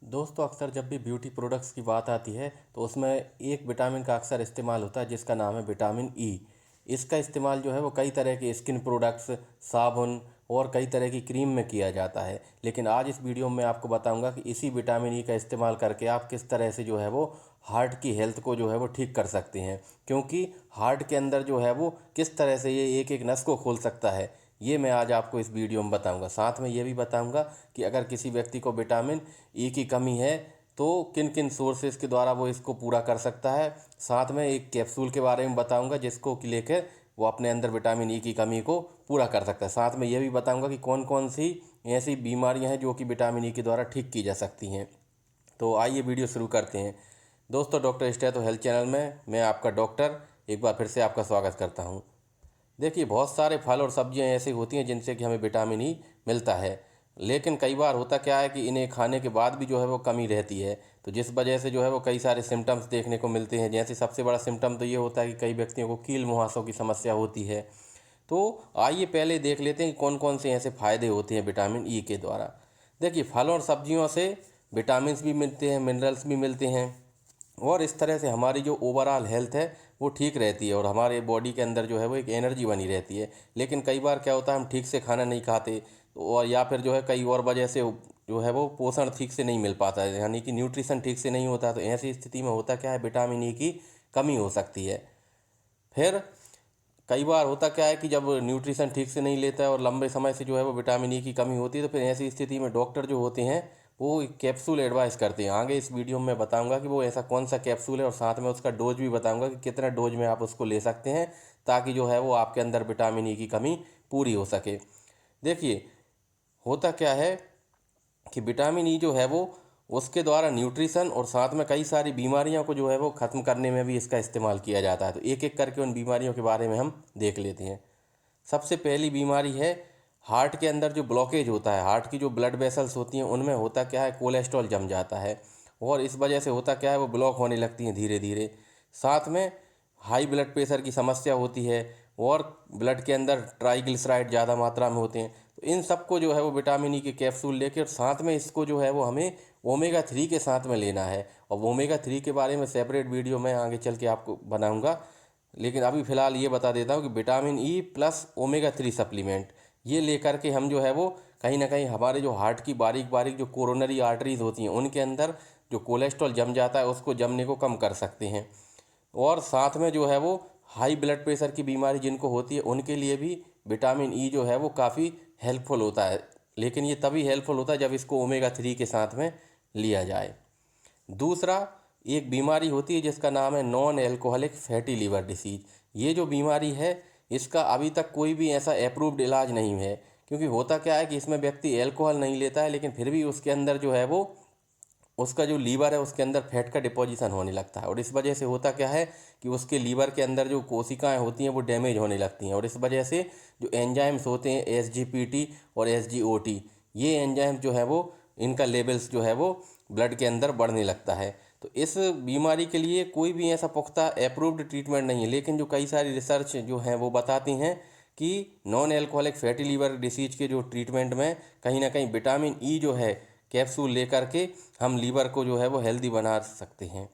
दोस्तों अक्सर जब भी ब्यूटी प्रोडक्ट्स की बात आती है तो उसमें एक विटामिन का अक्सर इस्तेमाल होता है जिसका नाम है विटामिन ई। इसका इस्तेमाल जो है वो कई तरह के स्किन प्रोडक्ट्स, साबुन और कई तरह की क्रीम में किया जाता है। लेकिन आज इस वीडियो में मैं आपको बताऊंगा कि इसी विटामिन ई का इस्तेमाल करके आप किस तरह से जो है वो हार्ट की हेल्थ को जो है वो ठीक कर सकते हैं, क्योंकि हार्ट के अंदर जो है वो किस तरह से ये एक एक नस को खोल सकता है, ये मैं आज आपको इस वीडियो में बताऊंगा। साथ में ये भी बताऊंगा कि अगर किसी व्यक्ति को विटामिन ई की कमी है तो किन किन सोर्सेज के द्वारा वो इसको पूरा कर सकता है। साथ में एक कैप्सूल के बारे में बताऊंगा जिसको कि लेकर वो अपने अंदर विटामिन ई की कमी को पूरा कर सकता है। साथ में ये भी बताऊंगा कि कौन कौन सी ऐसी बीमारियां हैं जो कि विटामिन ई के द्वारा ठीक की जा सकती हैं। तो आइए वीडियो शुरू करते हैं। दोस्तों डॉक्टर स्टैथो हेल्थ चैनल में मैं आपका डॉक्टर एक बार फिर से आपका स्वागत करता हूं। देखिए, बहुत सारे फल और सब्जियां ऐसी होती हैं जिनसे कि हमें विटामिन ई मिलता है, लेकिन कई बार होता क्या है कि इन्हें खाने के बाद भी जो है वो कमी रहती है, तो जिस वजह से जो है वो कई सारे सिम्टम्स देखने को मिलते हैं। जैसे सबसे बड़ा सिम्टम तो ये होता है कि कई व्यक्तियों को कील मुहासों की समस्या होती है। तो आइए पहले देख लेते हैं कि कौन कौन से ऐसे फ़ायदे होते हैं विटामिन ई के द्वारा। देखिए, फल और सब्जियों से विटामिन्स भी मिलते हैं, मिनरल्स भी मिलते हैं, और इस तरह से हमारी जो ओवरऑल हेल्थ है वो ठीक रहती है और हमारे बॉडी के अंदर जो है वो एक एनर्जी बनी रहती है। लेकिन कई बार क्या होता है, हम ठीक से खाना नहीं खाते, और या फिर जो है कई और वजह से जो है वो पोषण ठीक से नहीं मिल पाता है, यानी कि न्यूट्रिशन ठीक से नहीं होता। तो ऐसी स्थिति में होता क्या है, विटामिन ई की कमी हो सकती है। फिर कई बार होता क्या है कि जब न्यूट्रिशन ठीक से नहीं लेता है और लंबे समय से जो है वो विटामिन ई की कमी होती है, तो फिर ऐसी स्थिति में डॉक्टर जो होते हैं वो एक कैप्सूल एडवाइस करते हैं। आगे इस वीडियो में मैं बताऊंगा कि वो ऐसा कौन सा कैप्सूल है, और साथ में उसका डोज भी बताऊंगा कि कितना डोज में आप उसको ले सकते हैं, ताकि जो है वो आपके अंदर विटामिन ई की कमी पूरी हो सके। देखिए, होता क्या है कि विटामिन ई जो है वो उसके द्वारा न्यूट्रिशन और साथ में कई सारी बीमारियों को जो है वो ख़त्म करने में भी इसका इस्तेमाल किया जाता है। तो एक एक करके उन बीमारियों के बारे में हम देख लेते हैं। सबसे पहली बीमारी है हार्ट के अंदर जो ब्लॉकेज होता है। हार्ट की जो ब्लड वेसल्स होती हैं उनमें होता क्या है, कोलेस्ट्रॉल जम जाता है, और इस वजह से होता क्या है, वो ब्लॉक होने लगती हैं धीरे धीरे। साथ में हाई ब्लड प्रेशर की समस्या होती है, और ब्लड के अंदर ट्राइग्लिसराइड ज़्यादा मात्रा में होते हैं। तो इन सबको जो है वो विटामिन ई के कैप्सूल लेके, और साथ में इसको जो है वो हमें ओमेगा 3 के साथ में लेना है। और ओमेगा 3 के बारे में सेपरेट वीडियो मैं आगे चल के आपको बनाऊंगा, लेकिन अभी फ़िलहाल ये बता देता हूँ कि vitamin E plus omega 3 supplement ये लेकर के हम जो है वो कहीं ना कहीं हमारे जो हार्ट की बारीक बारीक जो कोरोनरी आर्टरीज होती हैं उनके अंदर जो कोलेस्ट्रॉल जम जाता है उसको जमने को कम कर सकते हैं। और साथ में जो है वो हाई ब्लड प्रेशर की बीमारी जिनको होती है उनके लिए भी विटामिन ई जो है वो काफ़ी हेल्पफुल होता है। लेकिन ये तभी हेल्पफुल होता है जब इसको ओमेगा 3 के साथ में लिया जाए। दूसरा, एक बीमारी होती है जिसका नाम है non alcoholic fatty liver disease. ये जो बीमारी है इसका अभी तक कोई भी ऐसा अप्रूव्ड इलाज नहीं है, क्योंकि होता क्या है कि इसमें व्यक्ति एल्कोहल नहीं लेता है, लेकिन फिर भी उसके अंदर जो है वो उसका जो लीवर है उसके अंदर फैट का डिपोजिशन होने लगता है, और इस वजह से होता क्या है कि उसके लीवर के अंदर जो कोशिकाएं होती हैं वो डैमेज होने लगती हैं, और इस वजह से जो एंजाइम्स होते हैं एसजीपीटी और एसजीओटी, ये एंजाइम जो है वो इनका लेवल्स जो है वो ब्लड के अंदर बढ़ने लगता है। तो इस बीमारी के लिए कोई भी ऐसा पुख्ता अप्रूव्ड ट्रीटमेंट नहीं है, लेकिन जो कई सारी रिसर्च जो हैं वो बताती हैं कि non alcoholic fatty liver disease के जो ट्रीटमेंट में कहीं ना कहीं विटामिन ई जो है कैप्सूल लेकर के हम लीवर को जो है वो हेल्दी बना सकते हैं।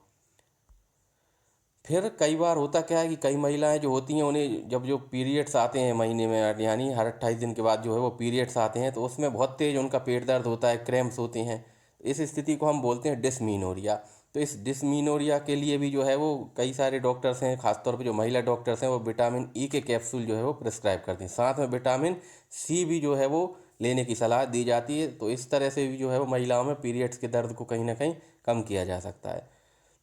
फिर कई बार होता क्या है कि कई महिलाएं जो होती हैं उन्हें जब जो पीरियड्स आते हैं महीने में, यानी हर 28 दिन के बाद जो है वो पीरियड्स आते हैं, तो उसमें बहुत तेज़ उनका पेट दर्द होता है, क्रैम्प्स होते हैं। इस स्थिति को हम बोलते हैं डिसमीनोरिया। तो इस डिसमीनोरिया के लिए भी जो है वो कई सारे डॉक्टर्स हैं, खासतौर पे जो महिला डॉक्टर्स हैं वो विटामिन ई के कैप्सूल जो है वो प्रिस्क्राइब करते हैं। साथ में विटामिन सी भी जो है वो लेने की सलाह दी जाती है। तो इस तरह से भी जो है वो महिलाओं में पीरियड्स के दर्द को कहीं ना कहीं कम किया जा सकता है।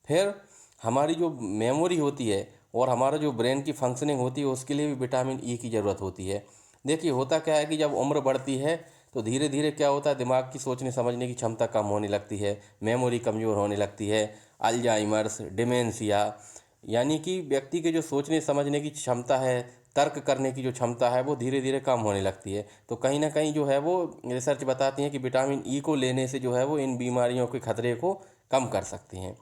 फिर हमारी जो मेमोरी होती है और हमारा जो ब्रेन की फंक्शनिंग होती है उसके लिए भी विटामिन ई की ज़रूरत होती है। देखिए, होता क्या है कि जब उम्र बढ़ती है तो धीरे धीरे क्या होता है, दिमाग की सोचने समझने की क्षमता कम होने लगती है, मेमोरी कमज़ोर होने लगती है। अल्जाइमर्स, डिमेंशिया, यानी कि व्यक्ति के जो सोचने समझने की क्षमता है, तर्क करने की जो क्षमता है वो धीरे धीरे कम होने लगती है। तो कहीं ना कहीं जो है वो रिसर्च बताती हैं कि विटामिन ई को लेने से जो है वो इन बीमारियों के खतरे को कम कर सकती हैं।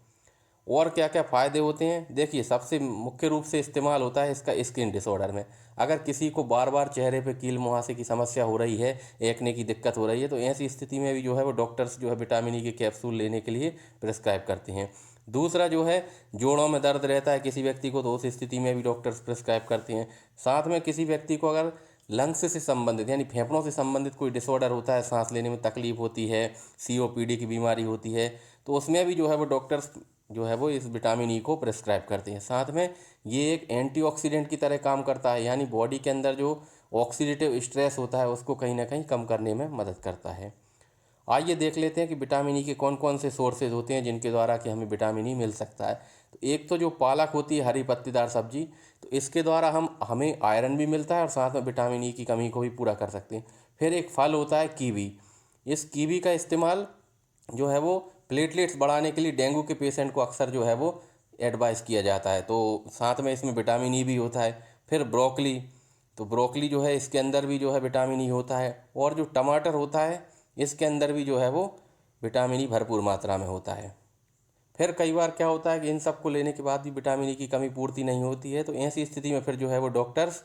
और क्या क्या फ़ायदे होते हैं, देखिए सबसे मुख्य रूप से इस्तेमाल होता है इसका स्किन डिसऑर्डर में। अगर किसी को बार बार चेहरे पे कील मुहासे की समस्या हो रही है, एक्ने की दिक्कत हो रही है, तो ऐसी स्थिति में भी जो है वो डॉक्टर्स जो है विटामिन ई के कैप्सूल लेने के लिए प्रिस्क्राइब करते हैं। दूसरा जो है, जोड़ों में दर्द रहता है किसी व्यक्ति को, तो उस स्थिति में भी डॉक्टर्स प्रिस्क्राइब करते हैं। साथ में किसी व्यक्ति को अगर लंग्स से संबंधित यानी फेफड़ों से संबंधित कोई डिसऑर्डर होता है, सांस लेने में तकलीफ होती है, सीओपीडी की बीमारी होती है, तो उसमें भी जो है वो डॉक्टर्स जो है वो इस विटामिन ई को प्रिस्क्राइब करते हैं। साथ में ये एक एंटीऑक्सीडेंट की तरह काम करता है, यानी बॉडी के अंदर जो ऑक्सीडेटिव स्ट्रेस होता है उसको कहीं ना कहीं कम करने में मदद करता है। आइए देख लेते हैं कि विटामिन ई के कौन कौन से सोर्सेज होते हैं जिनके द्वारा कि हमें विटामिन ई मिल सकता है। तो एक तो जो पालक होती है, हरी पत्तीदार सब्जी, तो इसके द्वारा हमें आयरन भी मिलता है और साथ में विटामिन ई की कमी को भी पूरा कर सकते हैं। फिर एक फल होता है कीवी। इस कीवी का इस्तेमाल जो है वो प्लेटलेट्स बढ़ाने के लिए डेंगू के पेशेंट को अक्सर जो है वो एडवाइस किया जाता है, तो साथ में इसमें विटामिन ई भी होता है। फिर ब्रोकली, तो ब्रोकली जो है इसके अंदर भी जो है विटामिन ई होता है। और जो टमाटर होता है इसके अंदर भी जो है वो विटामिन ई भरपूर मात्रा में होता है। फिर कई बार क्या होता है कि इन सब को लेने के बाद भी विटामिन ई की कमी पूर्ति नहीं होती है, तो ऐसी स्थिति में फिर जो है वो डॉक्टर्स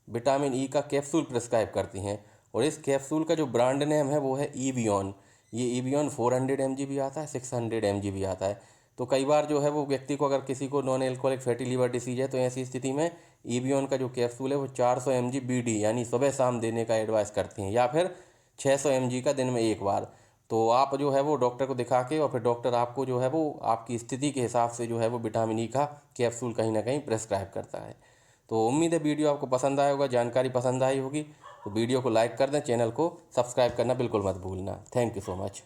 विटामिन ई का कैप्सूल प्रिस्क्राइब करती हैं। और इस कैप्सूल का जो ब्रांड नेम है वो है ईवियन। ये ईवियन 400 mg भी आता है, 600 mg भी आता है। तो कई बार जो है वो व्यक्ति को, अगर किसी को non alcoholic fatty liver disease है, तो ऐसी स्थिति में ईवियन का जो कैप्सूल है वो 400 mg BD यानी सुबह शाम देने का एडवाइस करती हैं, या फिर 600 mg का दिन में एक बार। तो आप जो है वो डॉक्टर को दिखा के और फिर डॉक्टर आपको जो है वो आपकी स्थिति के हिसाब से जो है वो विटामिन ई का कैप्सूल कहीं ना कहीं प्रेस्क्राइब करता है। तो उम्मीद है वीडियो आपको पसंद आया होगा, जानकारी पसंद आई होगी। तो वीडियो को लाइक कर दें, चैनल को सब्सक्राइब करना बिल्कुल मत भूलना। Thank you so much.